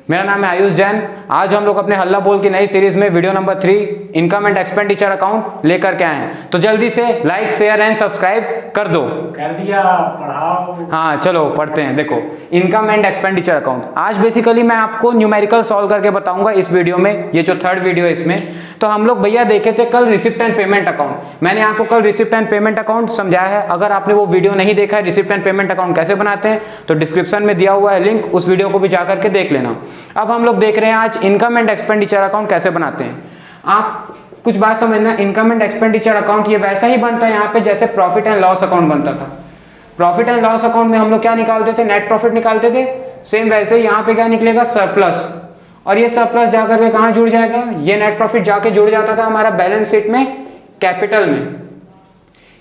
मेरा नाम है आयुष जैन। आज हम लोग अपने हल्ला बोल की नई सीरीज में video number 3 income and expenditure account लेकर के आए हैं। तो जल्दी से लाइक शेयर एंड सब्सक्राइब कर दो। कर दिया, पढ़ाओ। हाँ चलो पढ़ते हैं। देखो इनकम एंड एक्सपेंडिचर अकाउंट आज बेसिकली मैं आपको न्यूमेरिकल सॉल्व करके बताऊंगा इस वीडियो में। ये जो थर्ड वीडियो है इसमें तो हम लोग भैया देखे थे कल रिसिप्ट एंड पेमेंट अकाउंट। मैंने आपको कल रिसिप्ट एंड पेमेंट अकाउंट समझाया है। अगर आपने वो वीडियो नहीं देखा है रिसिप्ट एंड पेमेंट अकाउंट कैसे बनाते हैं तो डिस्क्रिप्शन में दिया हुआ है लिंक, उस वीडियो को भी जाकर के देख लेना। अब हम लोग देख रहे हैं आज इनकम एंड एक्सपेंडिचर अकाउंट कैसे बनाते हैं। आप कुछ बात समझना, इनकम एंड एक्सपेंडिचर अकाउंट ये वैसा ही बनता है यहाँ पे जैसे प्रॉफिट एंड लॉस अकाउंट बनता था। प्रॉफिट एंड लॉस अकाउंट में हम लोग क्या निकालते थे, नेट प्रॉफिट निकालते थे। सेम वैसे ही यहाँ पे क्या निकलेगा, सरप्लस। और ये सरप्लस जाकर के कहाँ जुड़ जाएगा, ये नेट प्रॉफिट जाके जुड़ जाता था हमारा बैलेंस शीट में कैपिटल में।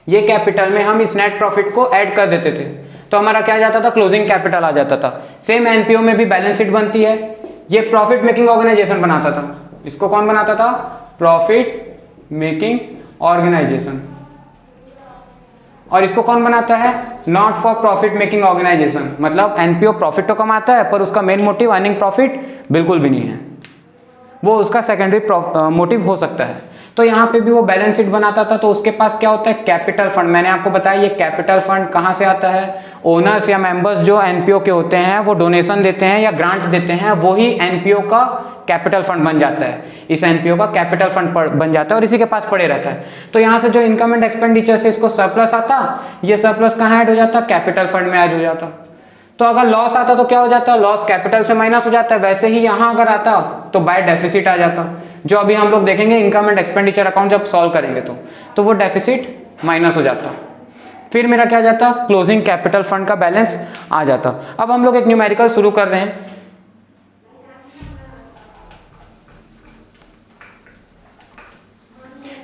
ये कैपिटल में हम इस नेट प्रॉफिट को ऐड कर देते थे तो हमारा क्या जाता था, क्लोजिंग कैपिटल आ जाता था। सेम एनपीओ में भी बैलेंस शीट बनती है। ये प्रॉफिट मेकिंग ऑर्गेनाइजेशन बनाता था। इसको कौन बनाता था, प्रॉफिट मेकिंग ऑर्गेनाइजेशन। और इसको कौन बनाता है, not for profit making organization. मतलब एनपीओ प्रॉफिट तो कमाता है पर उसका मेन मोटिव अर्निंग प्रॉफिट बिल्कुल भी नहीं है, वो उसका सेकेंडरी मोटिव हो सकता है। तो यहाँ पे भी वो बैलेंस शीट बनाता था तो उसके पास क्या होता है, कैपिटल फंड। मैंने आपको बताया ये कैपिटल फंड कहाँ से आता है, ओनर्स या मेंबर्स जो एनपीओ के होते हैं वो डोनेशन देते हैं या ग्रांट देते हैं, वो ही एनपीओ का कैपिटल फंड बन जाता है। इस एनपीओ का कैपिटल फंड बन जाता है और इसी के पास पड़े रहता है। तो यहाँ से जो इनकम एंड एक्सपेंडिचर से इसको सरप्लस आता, ये सरप्लस कहाँ ऐड हो जाता, कैपिटल फंड में ऐड हो जाता। तो अगर लॉस आता तो क्या हो जाता, लॉस कैपिटल से माइनस हो जाता है। वैसे ही यहाँ अगर आता तो बाय डेफिसिट आ जाता, जो अभी हम लोग देखेंगे इनकम एंड एक्सपेंडिचर अकाउंट जब सॉल्व करेंगे तो वो डेफिसिट माइनस हो जाता। फिर मेरा क्या जाता, क्लोजिंग कैपिटल फंड का बैलेंस आ जाता। अब हम लोग एक न्यूमेरिकल शुरू कर रहे हैं।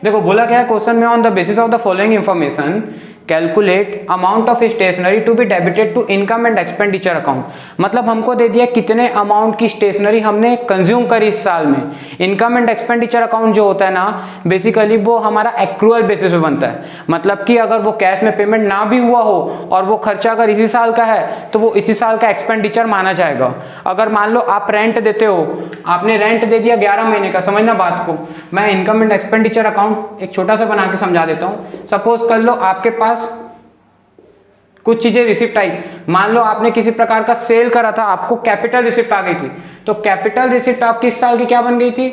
देखो बोला क्या है क्वेश्चन में, on the basis of the following information calculate amount of stationery to be debited to income and expenditure account. मतलब हमको दे दिया कितने अमाउंट की स्टेशनरी हमने कंज्यूम करी इस साल में। इनकम एंड एक्सपेंडिचर अकाउंट जो होता है ना बेसिकली वो हमारा एक्रूअल बेसिस पे बनता है। मतलब कि अगर वो कैश में पेमेंट ना भी हुआ हो और वो खर्चा अगर इसी साल का है तो वो इसी साल का एक्सपेंडिचर माना जाएगा। अगर मान लो आप रेंट देते हो, आपने रेंट दे दिया 11 महीने का, समझना बात को। मैं इनकम एंड एक्सपेंडिचर अकाउंट एक छोटा सा बना के समझा देता हूँ। सपोज कर लो आपके पास कुछ चीजें रिसिप्ट आई, मान लो आपने किसी प्रकार का सेल करा था, आपको कैपिटल रिसिप्ट आ गई थी। तो कैपिटल रिसिप्ट आपकी इस साल की क्या बन गई थी,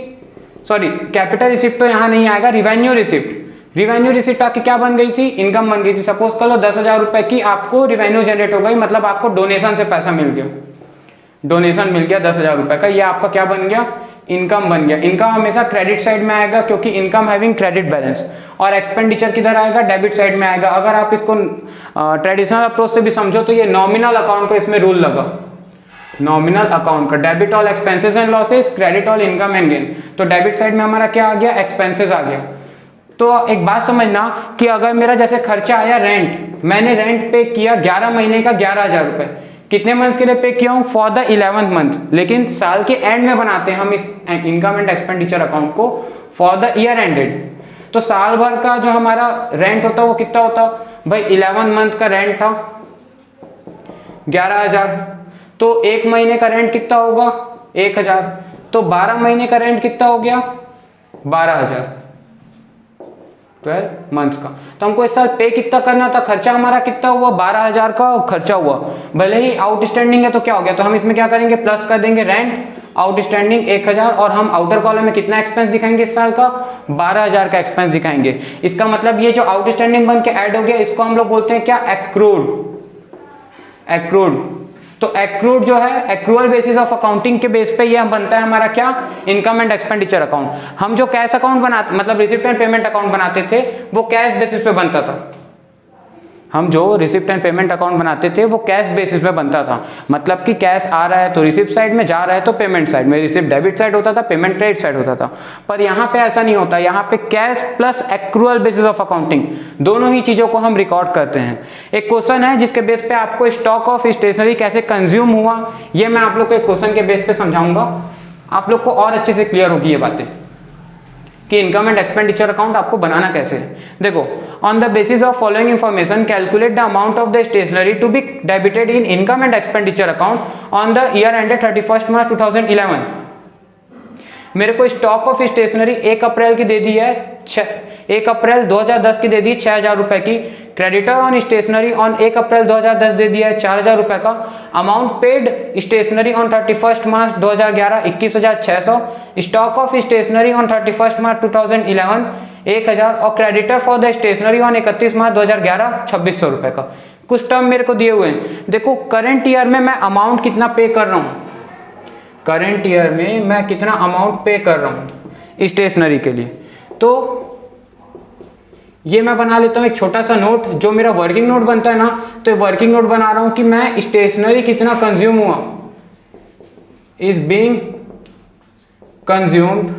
सॉरी कैपिटल रिसिप्ट तो यहां नहीं आएगा, रिवेन्यू रिसिप्ट। रिवेन्यू रिसिप्ट आपकी क्या बन गई थी, इनकम बन गई थी। सपोज कर लो 10,000 रुपए की आपको रिवेन्यू जनरेट हो गई, मतलब आपको डोनेशन से पैसा मिल गया, डोनेशन मिल गया 10,000 रुपए का, ये आपका क्या बन गया, इनकम बन गया। इनकम हमेशा क्रेडिट साइड में आएगा क्योंकि इनकम हैविंग क्रेडिट बैलेंस, और एक्सपेंडिचर किधर आएगा, डेबिट साइड में आएगा। अगर आप इसको ट्रेडिशनल अप्रोच से भी समझो तो ये नॉमिनल अकाउंट का इसमें रूल लगा, नॉमिनल अकाउंट का, debit all expenses and losses, credit all income and gain. तो डेबिट साइड में हमारा क्या आ गया, एक्सपेंसेस आ गया। तो एक बात समझना कि अगर मेरा जैसे खर्चा आया रेंट, मैंने रेंट पे किया 11 महीने का 11,000 रुपए, कितने मंथ्स के लिए पे किया हूं, फॉर द 11th मंथ। लेकिन साल के एंड में बनाते हैं हम इस इनकम एंड एक्सपेंडिचर अकाउंट को फॉर द ईयर एंडेड। तो साल भर का जो हमारा रेंट होता है वो कितना होता भाई, 11 मंथ का रेंट था 11,000, तो एक महीने का रेंट कितना होगा 1,000, तो 12 महीने का रेंट कितना हो गया 12,000, 12 मंथ्स का। तो हमको इस साल पे कितना करना था, खर्चा हमारा कितना हुआ 12,000 का खर्चा हुआ। भले ही आउटस्टैंडिंग है तो क्या हो गया, तो हम इसमें क्या करेंगे, प्लस कर देंगे रेंट, आउटस्टैंडिंग 1,000, और हम आउटर कॉलम में कितना एक्सपेंस दिखाएंगे इस साल का 12,000 का एक्सपेंस दिखाएंगे। इसका मतलब ये जो आउटस्टैंडिंग बन के ऐड हो गया इसको हम लोग बोलते हैं क्या, एक्रूड। एक्रूड, तो एक्रूड जो है एक्रूअल बेसिस ऑफ अकाउंटिंग के बेस पे ये बनता है हमारा क्या, इनकम एंड एक्सपेंडिचर अकाउंट। हम जो कैश अकाउंट बनाते मतलब रिसिप्ट एंड पेमेंट अकाउंट बनाते थे वो कैश बेसिस पे बनता था। हम जो रिसिप्ट एंड पेमेंट अकाउंट बनाते थे वो कैश बेसिस पे बनता था। मतलब कि कैश आ रहा है तो रिसिप्ट साइड में, जा रहा है तो पेमेंट साइड में। रिसिप्ट डेबिट साइड होता था, पेमेंट क्रेडिट साइड होता था। पर यहाँ पे ऐसा नहीं होता, यहाँ पे cash plus accrual basis of accounting दोनों ही चीजों को हम रिकॉर्ड करते हैं। एक क्वेश्चन है जिसके बेस पे आपको स्टॉक ऑफ स्टेशनरी कैसे कंज्यूम हुआ ये मैं आप लोग को एक क्वेश्चन के बेस पे समझाऊंगा, आप लोग को और अच्छे से क्लियर होगी ये बातें। कि इनकम एंड एक्सपेंडिचर अकाउंट आपको बनाना कैसे है। देखो, on the basis of following information calculate the amount of the stationery to be debited in income and expenditure account on the year ended 31 March 2011। मेरे को स्टॉक ऑफ स्टेशनरी 1 अप्रैल की दे दी है, 1 April 2010 की दे दी 6,000 रुपए की। Creditor on stationery on 1 April 2010 दे दिया है 4,000 रुपए का। Amount paid stationery on 31 March 2011 21,600। Stock of stationery on 31 March 2011 1,000 और creditor for the stationery on 31 March 2011 2,600 रुपए का। कुछ टर्म मेरे को दिए हुए हैं। देखो, करंट ईयर में मैं अमाउंट कितना पे कर रहा हूँ, करंट ईयर में मैं कितना अमाउंट पे कर रहा हूँ स्टेशनरी के लिए, तो ये मैं बना लेता हूँ एक छोटा सा नोट, जो मेरा वर्किंग नोट बनता है ना, तो वर्किंग नोट बना रहा हूँ कि मैं स्टेशनरी कितना कंज्यूम हुआ, is being consumed,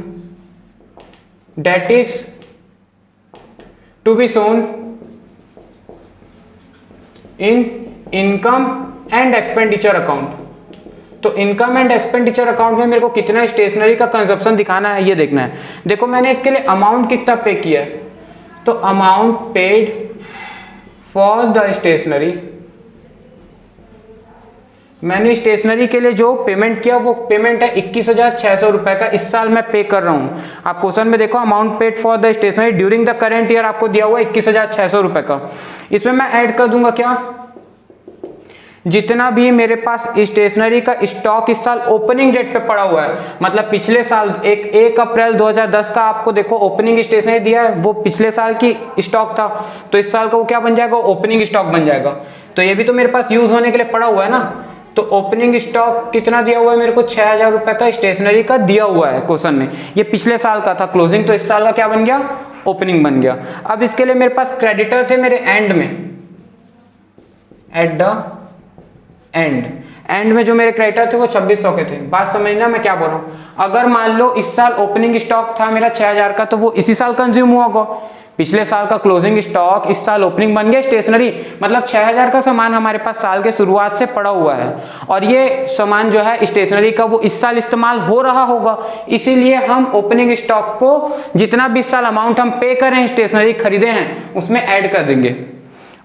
that is to be shown in income and expenditure account. तो इनकम एंड एक्सपेंडिचर अकाउंट में मेरे को कितना स्टेशनरी का कंजप्शन दिखाना है, ये देखना है। देखो, मैंने इसके लिए अमाउंट कितना पे किया है, तो amount paid for the stationery, मैंने स्टेशनरी के लिए जो पेमेंट किया वो पेमेंट है 21,600 रुपए का, इस साल मैं पे कर रहा हूं। आप क्वेश्चन में देखो, amount paid for the stationery during the current year आपको दिया हुआ है 21,600 रुपए का। इसमें मैं ऐड कर दूंगा क्या, जितना भी मेरे पास स्टेशनरी का स्टॉक इस साल ओपनिंग डेट पे पड़ा हुआ है, मतलब पिछले साल 1 अप्रैल 2010 का आपको देखो ओपनिंग स्टेशनरी दिया है, वो पिछले साल की स्टॉक था, तो इस साल का वो क्या बन जाएगा, ओपनिंग स्टॉक बन जाएगा। तो ये भी तो मेरे पास यूज होने के लिए पड़ा हुआ है ना, तो ओपनिंग स्टॉक कितना दिया हुआ है मेरे को, 6,000 रुपए का स्टेशनरी का दिया हुआ है क्वेश्चन में। ये पिछले साल का था क्लोजिंग, तो इस साल का क्या बन गया, ओपनिंग बन गया। अब इसके लिए मेरे पास क्रेडिटर थे मेरे एंड में, एट द एंड में जो मेरे क्रेडिटर थे वो 2,600 के थे। बात समझना मैं क्या बोल रहा हूँ। अगर मान लो इस साल ओपनिंग स्टॉक था मेरा 6,000 का, तो वो इसी साल कंज्यूम हुआ होगा। पिछले साल का क्लोजिंग स्टॉक इस साल ओपनिंग बन गया स्टेशनरी, मतलब 6,000 का सामान हमारे पास साल के शुरुआत से पड़ा हुआ है, और ये सामान जो है स्टेशनरी का वो इस साल इस्तेमाल हो रहा होगा, इसीलिए हम ओपनिंग स्टॉक को जितना भी इस साल अमाउंट हम पे करें स्टेशनरी खरीदे हैं उसमें ऐड कर देंगे,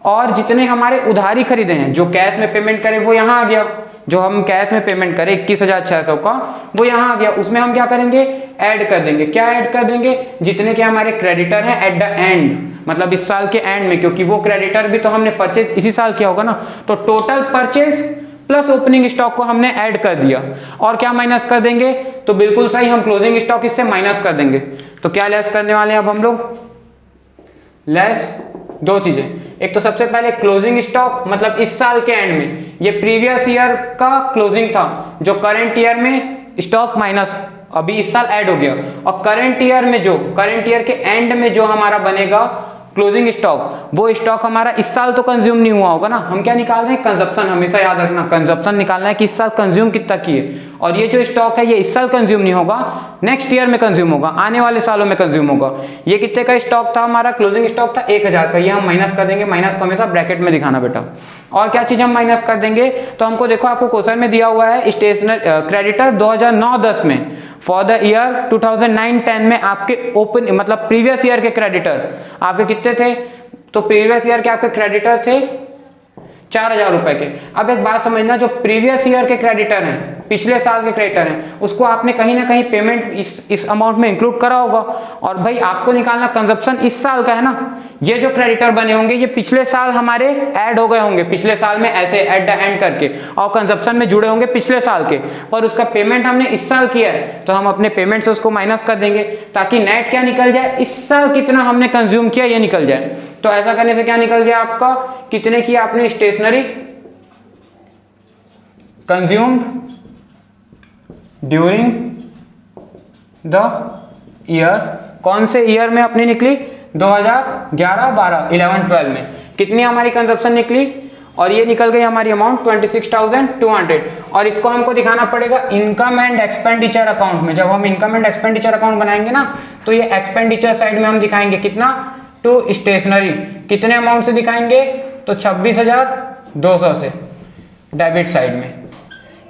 और जितने हमारे उधारी खरीदे हैं जो कैश में पेमेंट करें वो यहाँ आ गया, जो हम कैश में पेमेंट करें 21,600 का वो यहाँ आ गया, उसमें हम क्या करेंगे, ऐड कर देंगे। क्या ऐड कर देंगे, जितने के हमारे क्रेडिटर हैं एट द एंड, मतलब इस साल के एंड में, क्योंकि वो क्रेडिटर भी तो हमने परचेज इसी साल किया होगा ना, तो total purchase plus opening stock को हमने ऐड कर दिया। और क्या माइनस कर देंगे, तो बिल्कुल सही, हम क्लोजिंग स्टॉक इससे माइनस कर देंगे। तो क्या लेस करने वाले हैं अब हम लोग, लेस दो चीजें, एक तो सबसे पहले क्लोजिंग स्टॉक, मतलब इस साल के एंड में, ये प्रीवियस ईयर का क्लोजिंग था, जो करंट ईयर में स्टॉक माइनस अभी इस साल ऐड हो गया, और करंट ईयर में जो करंट ईयर के एंड में जो हमारा बनेगा क्लोजिंग स्टॉक, वो स्टॉक हमारा इस साल तो कंज्यूम नहीं हुआ होगा ना, हम क्या निकाल रहे हैं, कंजप्शन। हमेशा याद रखना, कंजप्शन निकालना है कि इस साल कंज्यूम कितना किए, और ये जो स्टॉक है ये इस साल कंज्यूम नहीं होगा, नेक्स्ट ईयर में कंज्यूम होगा, आने वाले सालों में कंज्यूम होगा। ये कितने का स्टॉक था हमारा, क्लोजिंग स्टॉक था 1,000 का, ये हम माइनस कर देंगे, माइनस को हमेशा ब्रैकेट में दिखाना बेटा। और क्या चीज हम माइनस कर देंगे, तो हमको देखो, आपको क्वेश्चन में दिया हुआ है स्टेशनरी क्रेडिटर 2009-10 में, फॉर द ईयर 2009-10 में आपके ओपन, मतलब प्रीवियस ईयर के क्रेडिटर आपके कितने थे, तो प्रीवियस ईयर के आपके क्रेडिटर थे 4,000 रुपए के। अब एक बात समझना, जो प्रीवियस ईयर के क्रेडिटर हैं, पिछले साल के क्रेडिटर हैं, उसको आपने कहीं ना कहीं पेमेंट इस अमाउंट में इंक्लूड करा होगा, और भाई आपको निकालना कंजप्शन इस साल का है ना, ये जो क्रेडिटर बने होंगे ये पिछले साल हमारे ऐड हो गए होंगे, पिछले साल में ऐसे एट द एंड करके, और कंजप्शन में जुड़े होंगे पिछले साल के, पर उसका पेमेंट हमने इस साल किया है, तो हम अपने पेमेंट से उसको माइनस कर देंगे, ताकि नेट क्या निकल जाए, इस साल कितना हमने कंज्यूम किया ये निकल जाए। तो ऐसा करने से क्या निकल गया आपका, कितने की आपने stationery consumed during the year, कौन से ईयर में अपनी निकली, 2011, 12, 11, 12 में कितनी हमारी कंजप्शन निकली, और ये निकल गई हमारी अमाउंट 26,200, और इसको हमको दिखाना पड़ेगा इनकम एंड एक्सपेंडिचर अकाउंट में। जब हम इनकम एंड एक्सपेंडिचर अकाउंट बनाएंगे ना, तो ये एक्सपेंडिचर साइड में हम दिखाएंगे कितना, टू स्टेशनरी, कितने अमाउंट से दिखाएंगे, तो 26,200 से डेबिट साइड में।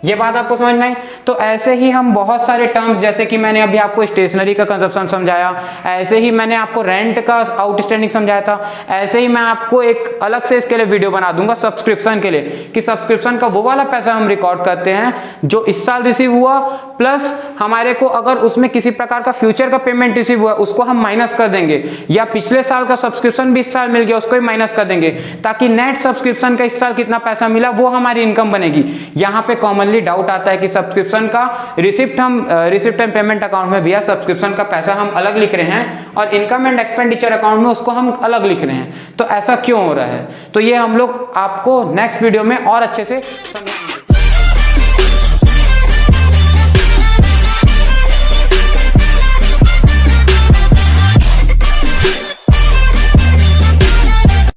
ये बात आपको समझ में आई। तो ऐसे ही हम बहुत सारे टर्म्स, जैसे कि मैंने अभी आपको स्टेशनरी का कंजप्शन समझाया, ऐसे ही मैंने आपको रेंट का आउटस्टैंडिंग समझाया था, ऐसे ही मैं आपको एक अलग से इसके लिए वीडियो बना दूंगा सब्सक्रिप्शन के लिए, कि सब्सक्रिप्शन का वो वाला पैसा हम रिकॉर्ड करते हैं जो इस साल रिसीव हुआ, प्लस हमारे को अगर उसमें किसी प्रकार का फ्यूचर का पेमेंट रिसीव हुआ उसको हम माइनस कर देंगे, या पिछले साल का सब्सक्रिप्शन भी इस साल मिल गया उसको भी माइनस कर देंगे, ताकि नेट सब्सक्रिप्शन का इस साल कितना पैसा मिला वो हमारी इनकम बनेगी। यहां पे कॉमनली डाउट आता है कि सब्सक्रिप्शन का रिसिप्ट एंड पेमेंट अकाउंट में भैया सब्सक्रिप्शन का पैसा हम अलग लिख रहे हैं और इनकम एंड एक्सपेंडिचर अकाउंट में उसको हम अलग लिख रहे हैं, तो ऐसा क्यों हो रहा है? तो ये हम लोग आपको नेक्स्ट वीडियो में और अच्छे से समझाएंगे।